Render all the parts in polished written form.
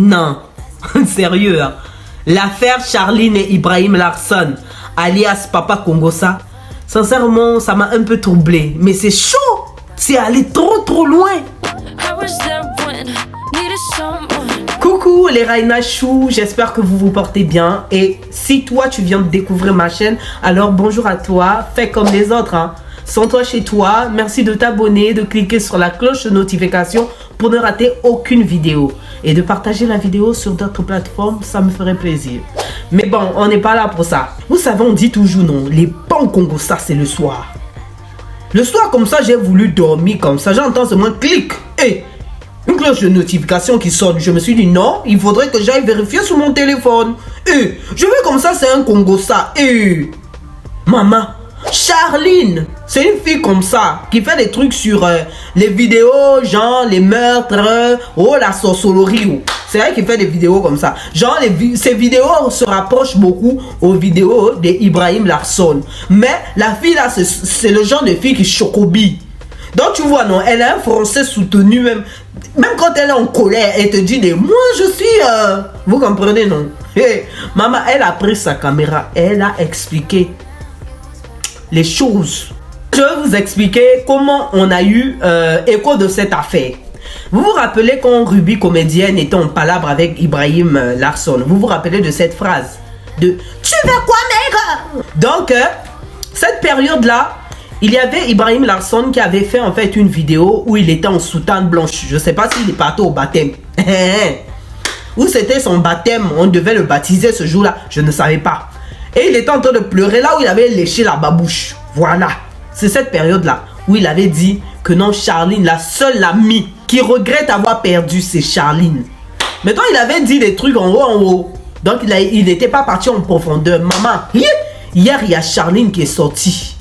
Non, sérieux, hein? L'affaire Charline et Ibrahim Larson, alias Papa Congossa, sincèrement, ça m'a un peu troublé. Mais c'est chaud, c'est allé trop loin. Coucou les Raina Chou, j'espère que vous vous portez bien. Et si toi tu viens de découvrir ma chaîne, alors bonjour à toi, fais comme les autres, hein. Sens-toi chez toi, merci de t'abonner, de cliquer sur la cloche de notification pour ne rater aucune vidéo. Et de partager la vidéo sur d'autres plateformes, ça me ferait plaisir. Mais bon, on n'est pas là pour ça. Vous savez, on dit toujours non, les bons Congo, ça c'est le soir. Le soir comme ça, j'ai voulu dormir comme ça, j'entends seulement clic. Et une cloche de notification qui sonne. Je me suis dit non, il faudrait que j'aille vérifier sur mon téléphone. Et je vais comme ça, c'est un Congo ça. Et maman, Charline, c'est une fille comme ça qui fait des trucs sur les vidéos, genre les meurtres, la sorcellerie. C'est elle qui fait des vidéos comme ça. Genre ces vidéos se rapprochent beaucoup aux vidéos d'Ibrahim Larson. Mais la fille là, c'est le genre de fille qui chocobie. Donc tu vois, non, elle a un français soutenu même quand elle est en colère, elle te dit moi je suis... Vous comprenez, non? Hey, maman, elle a pris sa caméra, elle a expliqué les choses. Je vais vous expliquer comment on a eu écho de cette affaire. Vous vous rappelez quand Ruby comédienne était en palabre avec Ibrahim Larson? Vous vous rappelez de cette phrase de « Tu veux quoi, mec ?» Donc, cette période-là, il y avait Ibrahim Larson qui avait fait en fait une vidéo où il était en soutane blanche. Je ne sais pas s'il est parti au baptême. Où c'était son baptême, on devait le baptiser ce jour-là. Je ne savais pas. Et il était en train de pleurer là où il avait léché la babouche. Voilà. C'est cette période-là où il avait dit que non, Charline, la seule amie qui regrette avoir perdu, c'est Charline. Maintenant, il avait dit des trucs en haut. Donc, il n'était pas parti en profondeur. Maman, hier, il y a Charline qui est sortie.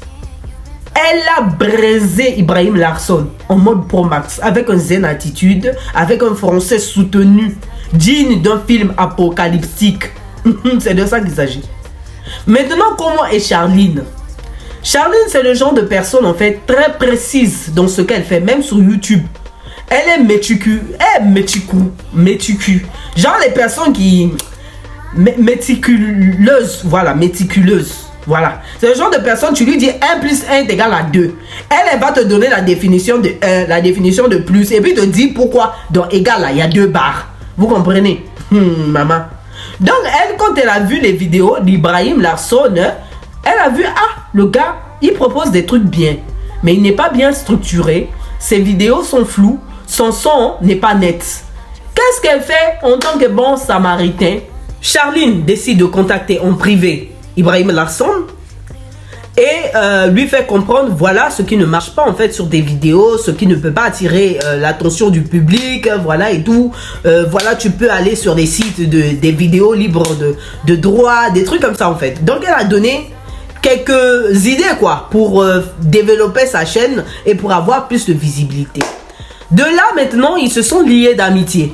Elle a brisé Ibrahim Larson en mode Pro Max, avec une zen attitude, avec un français soutenu, digne d'un film apocalyptique. C'est de ça qu'il s'agit. Maintenant, comment est Charline? Charline, c'est le genre de personne en fait très précise dans ce qu'elle fait, même sur YouTube. Elle est méticuleuse. Genre les personnes qui... méticuleuses, voilà, méticuleuse. Voilà. C'est le genre de personne, tu lui dis 1 plus 1 est égal à 2. Elle va te donner la définition de 1, la définition de plus, et puis te dire pourquoi dans égal là, il y a 2 barres. Vous comprenez? Maman. Donc elle, quand elle a vu les vidéos d'Ibrahim Larson, elle a vu, le gars, il propose des trucs bien, mais il n'est pas bien structuré, ses vidéos sont floues, son son n'est pas net. Qu'est-ce qu'elle fait en tant que bon samaritain? Charline décide de contacter en privé Ibrahim Larson et lui fait comprendre voilà ce qui ne marche pas en fait sur des vidéos, ce qui ne peut pas attirer l'attention du public, voilà et tout. Voilà, tu peux aller sur des sites des vidéos libres de droit, des trucs comme ça en fait. Donc elle a donné quelques idées quoi pour développer sa chaîne et pour avoir plus de visibilité. De là maintenant ils se sont liés d'amitié.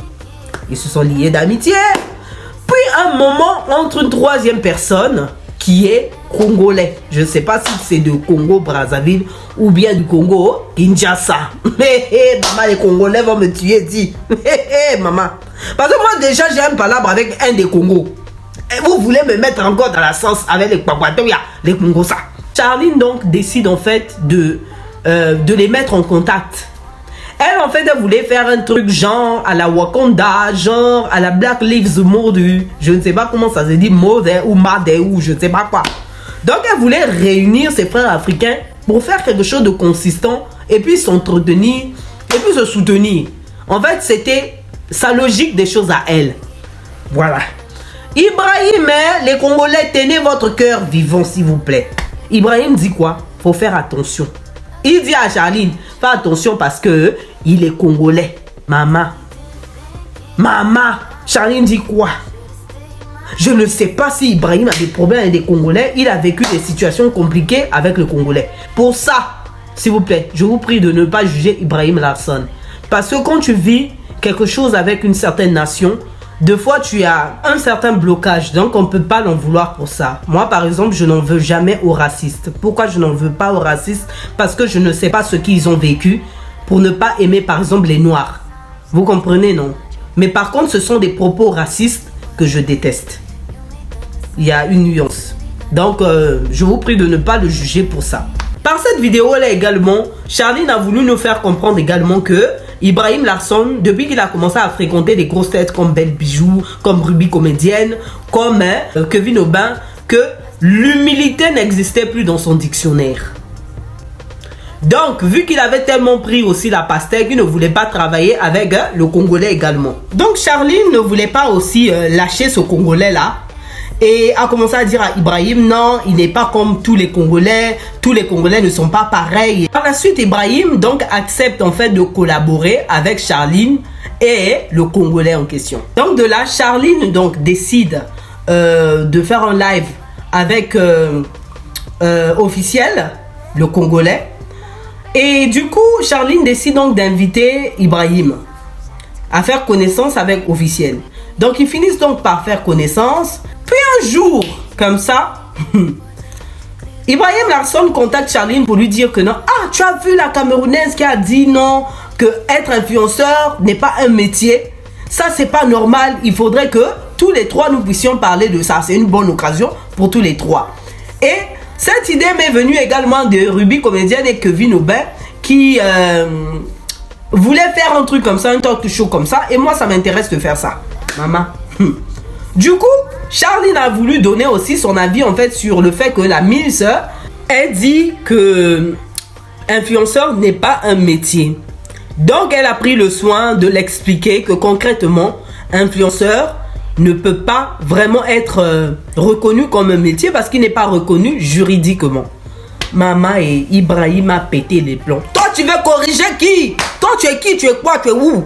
Puis un moment entre une troisième personne qui est congolais. Je ne sais pas si c'est de Congo Brazzaville ou bien du Congo Kinshasa. Maman, les Congolais vont me tuer, dit. Maman. Parce que moi déjà j'ai un palabre avec un des Congos. Et vous voulez me mettre encore dans la sauce avec les Kwakwatoya, les Congosa. Charline donc décide en fait de les mettre en contact. Elle en fait elle voulait faire un truc genre à la Wakanda, genre à la Black Lives Matter, je ne sais pas comment ça se dit, Matter ou Matter ou je ne sais pas quoi. Donc elle voulait réunir ses frères africains pour faire quelque chose de consistant et puis s'entretenir et puis se soutenir. En fait c'était sa logique des choses à elle. Voilà. Ibrahim, les Congolais, tenez votre cœur vivant s'il vous plaît. Ibrahim dit quoi? Faut faire attention. Il dit à Charline, fais attention parce que il est congolais. Maman. Charline dit quoi? Je ne sais pas si Ibrahim a des problèmes avec des Congolais. Il a vécu des situations compliquées avec le Congolais. Pour ça, s'il vous plaît, je vous prie de ne pas juger Ibrahim Larson. Parce que quand tu vis quelque chose avec une certaine nation, des fois tu as un certain blocage, donc on ne peut pas l'en vouloir pour ça. Moi par exemple, je n'en veux jamais aux racistes. Pourquoi je n'en veux pas aux racistes? Parce que je ne sais pas ce qu'ils ont vécu pour ne pas aimer par exemple les noirs. Vous comprenez, non? Mais par contre, ce sont des propos racistes que je déteste. Il y a une nuance. Donc, je vous prie de ne pas le juger pour ça. Par cette vidéo-là également, Charline a voulu nous faire comprendre également que Ibrahim Larsson, depuis qu'il a commencé à fréquenter des grosses têtes comme Belle Bijou, comme Ruby Comédienne, comme Kevin Aubin, que l'humilité n'existait plus dans son dictionnaire. Donc, vu qu'il avait tellement pris aussi la pastèque, il ne voulait pas travailler avec le Congolais également. Donc, Charline ne voulait pas aussi lâcher ce Congolais-là. Et a commencé à dire à Ibrahim, non, il n'est pas comme tous les Congolais ne sont pas pareils. Par la suite, Ibrahim donc accepte en fait de collaborer avec Charline et le Congolais en question. Donc de là, Charline donc décide de faire un live avec Officiel, le Congolais. Et du coup, Charline décide donc d'inviter Ibrahim à faire connaissance avec Officiel. Donc ils finissent donc par faire connaissance. Puis un jour, comme ça, Ibrahim Larsson contacte Charline pour lui dire que non. Ah, tu as vu la Camerounaise qui a dit non, que être influenceur n'est pas un métier. Ça, c'est pas normal. Il faudrait que tous les trois nous puissions parler de ça. C'est une bonne occasion pour tous les trois. Et cette idée m'est venue également de Ruby Comédienne et Kevin Aubin qui voulaient faire un truc comme ça, un talk show comme ça. Et moi, ça m'intéresse de faire ça. Maman. Du coup, Charline a voulu donner aussi son avis en fait sur le fait que la Miss elle dit que influenceur n'est pas un métier. Donc elle a pris le soin de l'expliquer que concrètement, influenceur ne peut pas vraiment être reconnu comme un métier parce qu'il n'est pas reconnu juridiquement. Maman et Ibrahim a pété les plombs. Toi tu veux corriger qui? Toi tu es qui? Tu es quoi? Tu es où?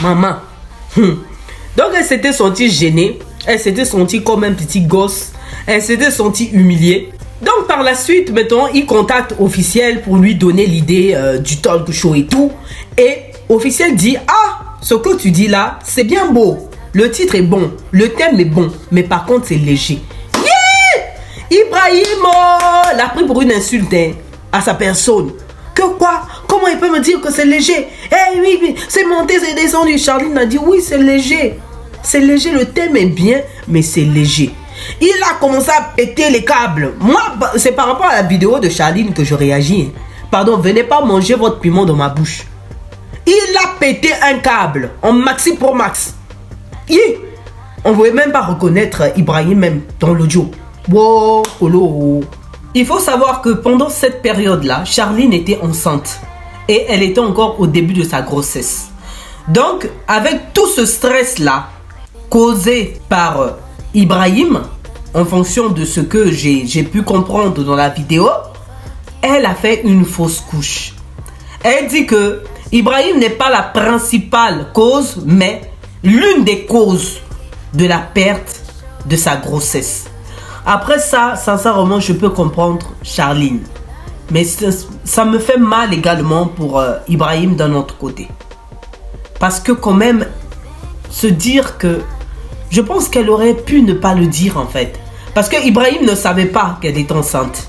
Maman. Donc elle s'était sentie gênée. Elle s'était sentie comme un petit gosse. Elle s'était sentie humiliée. Donc par la suite, maintenant, il contacte Officiel pour lui donner l'idée du talk show et tout. Et Officiel dit, ah, ce que tu dis là, c'est bien beau. Le titre est bon. Le thème est bon. Mais par contre, c'est léger. Yeah! Ibrahim l'a pris pour une insulte à sa personne. Que quoi? Comment il peut me dire que c'est léger? Eh oui, c'est monté, c'est descendu. Charline a dit, oui, c'est léger. C'est léger, le thème est bien, mais c'est léger. Il a commencé à péter les câbles. Moi, c'est par rapport à la vidéo de Charline que je réagis. Pardon, venez pas manger votre piment dans ma bouche. Il a pété un câble en maxi pro max. On ne pouvait même pas reconnaître Ibrahim même dans l'audio. Wow, oh. Il faut savoir que pendant cette période-là, Charline était enceinte. Et elle était encore au début de sa grossesse. Donc, avec tout ce stress-là, causé par Ibrahim, en fonction de ce que j'ai pu comprendre dans la vidéo, elle a fait une fausse couche. Elle dit que Ibrahim n'est pas la principale cause, mais l'une des causes de la perte de sa grossesse. Après ça, sincèrement, je peux comprendre Charline. Mais ça me fait mal également pour Ibrahim d'un autre côté. Parce que quand même, se dire que... Je pense qu'elle aurait pu ne pas le dire en fait. Parce que Ibrahim ne savait pas qu'elle est enceinte.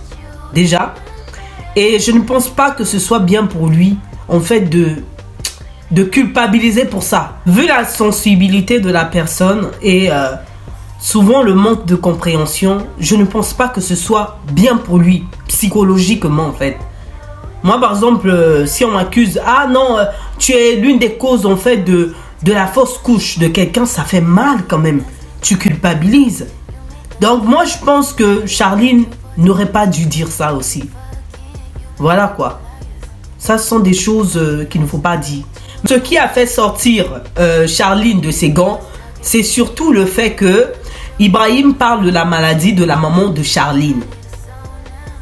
Déjà. Et je ne pense pas que ce soit bien pour lui en fait de culpabiliser pour ça. Vu la sensibilité de la personne et souvent le manque de compréhension, je ne pense pas que ce soit bien pour lui psychologiquement en fait. Moi par exemple, si on m'accuse, ah non, tu es l'une des causes en fait de la fausse couche de quelqu'un, ça fait mal quand même. Tu culpabilises. Donc moi je pense que Charline n'aurait pas dû dire ça aussi. Voilà quoi. Ça ce sont des choses qu'il ne faut pas dire. Ce qui a fait sortir Charline de ses gants, c'est surtout le fait que Ibrahim parle de la maladie de la maman de Charline.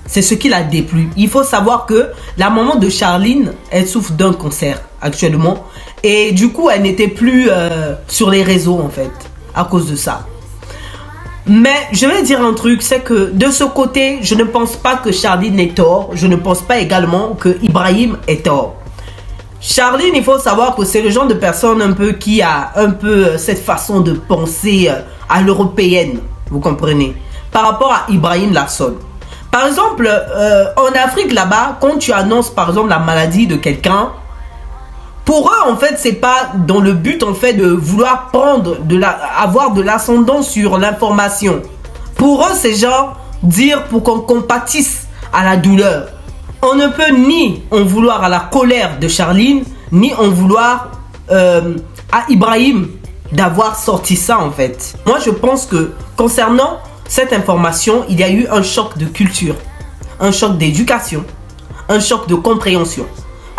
C'est ce qui l'a déplu. Il faut savoir que la maman de Charline, elle souffre d'un cancer actuellement. Et du coup, elle n'était plus sur les réseaux en fait, à cause de ça. Mais je vais dire un truc, c'est que de ce côté, je ne pense pas que Charline ait tort. Je ne pense pas également que Ibrahim ait tort. Charline, il faut savoir que c'est le genre de personne un peu qui a un peu cette façon de penser à l'européenne, vous comprenez, par rapport à Ibrahim Larsson. Par exemple, en Afrique là-bas, quand tu annonces par exemple la maladie de quelqu'un, Pour eux, en fait, c'est pas dans le but, en fait, de vouloir avoir de l'ascendant sur l'information. Pour eux, c'est genre dire pour qu'on compatisse à la douleur. On ne peut ni en vouloir à la colère de Charline, ni en vouloir à Ibrahim d'avoir sorti ça, en fait. Moi, je pense que concernant cette information, il y a eu un choc de culture, un choc d'éducation, un choc de compréhension.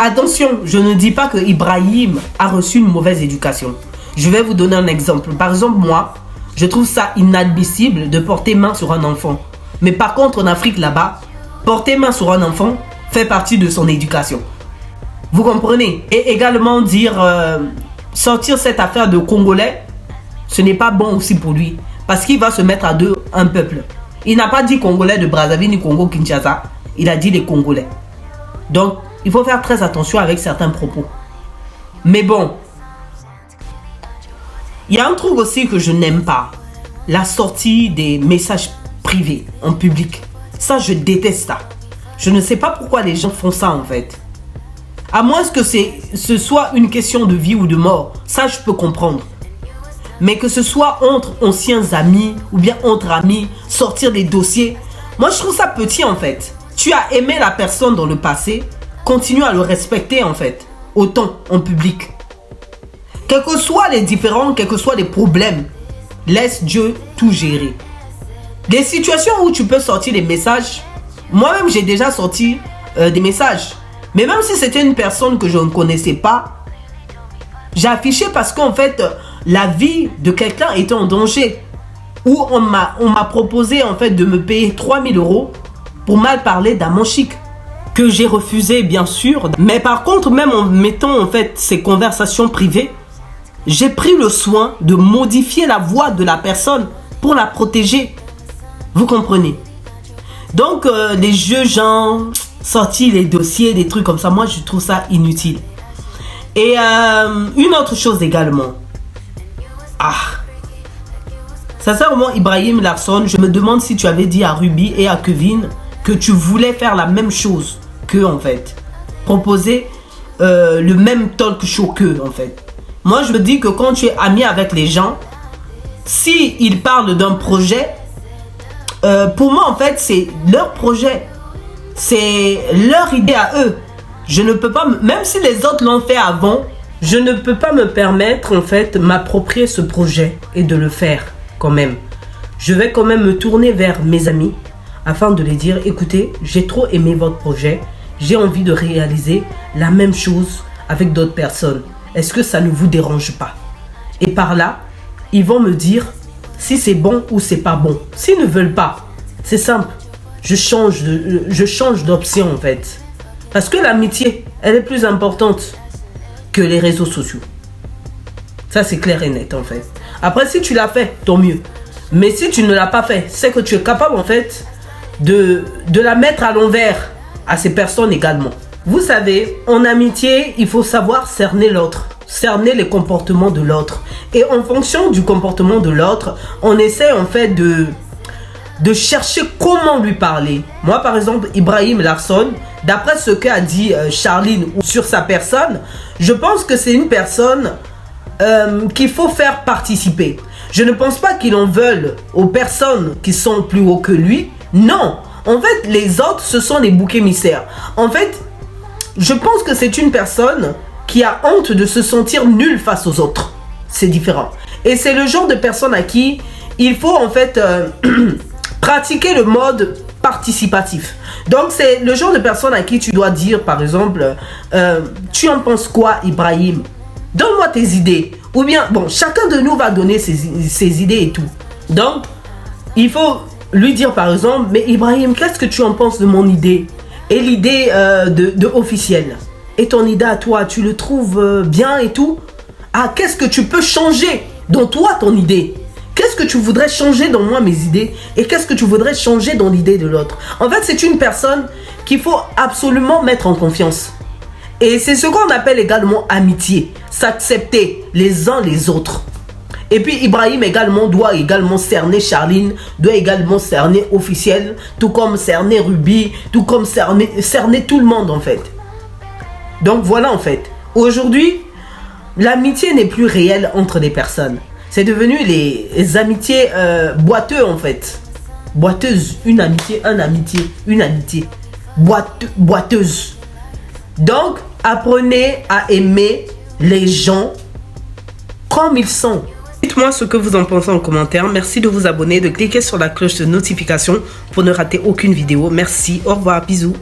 Attention, je ne dis pas que Ibrahim a reçu une mauvaise éducation. Je vais vous donner un exemple. Par exemple, moi, je trouve ça inadmissible de porter main sur un enfant. Mais par contre, en Afrique, là-bas, porter main sur un enfant fait partie de son éducation. Vous comprenez? Et également dire, sortir cette affaire de Congolais, ce n'est pas bon aussi pour lui. Parce qu'il va se mettre à deux un peuple. Il n'a pas dit Congolais de Brazzaville ni Congo-Kinshasa. Il a dit les Congolais. Donc, il faut faire très attention avec certains propos. Mais bon, il y a un truc aussi que je n'aime pas. La sortie des messages privés en public. Ça, je déteste ça. Je ne sais pas pourquoi les gens font ça en fait. À moins que ce soit une question de vie ou de mort. Ça, je peux comprendre. Mais que ce soit entre anciens amis ou bien entre amis, sortir des dossiers. Moi, je trouve ça petit en fait. Tu as aimé la personne dans le passé. Continue à le respecter en fait, autant en public. Quels que soient les différends, quels que soient les problèmes, laisse Dieu tout gérer. Des situations où tu peux sortir des messages, moi-même j'ai déjà sorti des messages. Mais même si c'était une personne que je ne connaissais pas, j'ai affiché parce qu'en fait, la vie de quelqu'un était en danger. Ou on m'a proposé en fait de me payer 3000 € pour mal parler d'Amon Chic. Que j'ai refusé bien sûr, mais par contre même en mettant en fait ces conversations privées, j'ai pris le soin de modifier la voix de la personne pour la protéger. Vous comprenez? Donc les jeux genre sortis les dossiers, des trucs comme ça, moi je trouve ça inutile. Et une autre chose également. Sincèrement Ibrahim Larson, je me demande si tu avais dit à Ruby et à Kevin que tu voulais faire la même chose qu'eux en fait. Proposer le même talk show qu'eux en fait. Moi je me dis que quand tu es ami avec les gens, si ils parlent d'un projet, pour moi en fait c'est leur projet. C'est leur idée à eux. Je ne peux pas, même si les autres l'ont fait avant, je ne peux pas me permettre en fait m'approprier ce projet et de le faire quand même. Je vais quand même me tourner vers mes amis afin de les dire, écoutez, j'ai trop aimé votre projet, j'ai envie de réaliser la même chose avec d'autres personnes. Est-ce que ça ne vous dérange pas? Et par là, ils vont me dire si c'est bon ou c'est pas bon. S'ils ne veulent pas, c'est simple, je change d'option en fait. Parce que l'amitié, elle est plus importante que les réseaux sociaux. Ça c'est clair et net en fait. Après si tu l'as fait, tant mieux. Mais si tu ne l'as pas fait, c'est que tu es capable en fait de la mettre à l'envers à ces personnes également. Vous savez, en amitié, il faut savoir cerner l'autre, cerner les comportements de l'autre. Et en fonction du comportement de l'autre, on essaie en fait de chercher comment lui parler. Moi par exemple, Ibrahim Larson, d'après ce qu'a dit Charline sur sa personne, je pense que c'est une personne qu'il faut faire participer. Je ne pense pas qu'il en veulent aux personnes qui sont plus haut que lui. Non, en fait, les autres, ce sont les boucs émissaires. En fait, je pense que c'est une personne qui a honte de se sentir nulle face aux autres. C'est différent. Et c'est le genre de personne à qui il faut en fait pratiquer le mode participatif. Donc c'est le genre de personne à qui tu dois dire par exemple tu en penses quoi Ibrahim? Donne-moi tes idées. Ou bien, bon, chacun de nous va donner ses idées et tout. Donc, il faut lui dire par exemple, mais Ibrahim, qu'est-ce que tu en penses de mon idée? Et l'idée de officielle. Et ton idée à toi, tu le trouves bien et tout? Ah, qu'est-ce que tu peux changer dans toi, ton idée? Qu'est-ce que tu voudrais changer dans moi, mes idées? Et qu'est-ce que tu voudrais changer dans l'idée de l'autre? En fait, c'est une personne qu'il faut absolument mettre en confiance. Et c'est ce qu'on appelle également amitié. S'accepter les uns les autres. Et puis Ibrahim également doit également cerner Charline, doit également cerner Officiel, tout comme cerner Ruby, tout comme cerner tout le monde en fait. Donc voilà en fait. Aujourd'hui, l'amitié n'est plus réelle entre des personnes. C'est devenu les amitiés boiteux en fait. Boiteuse, une amitié, une amitié. Boiteuse. Donc, apprenez à aimer les gens comme ils sont. Dites-moi ce que vous en pensez en commentaire. Merci de vous abonner, de cliquer sur la cloche de notification pour ne rater aucune vidéo. Merci, au revoir, bisous.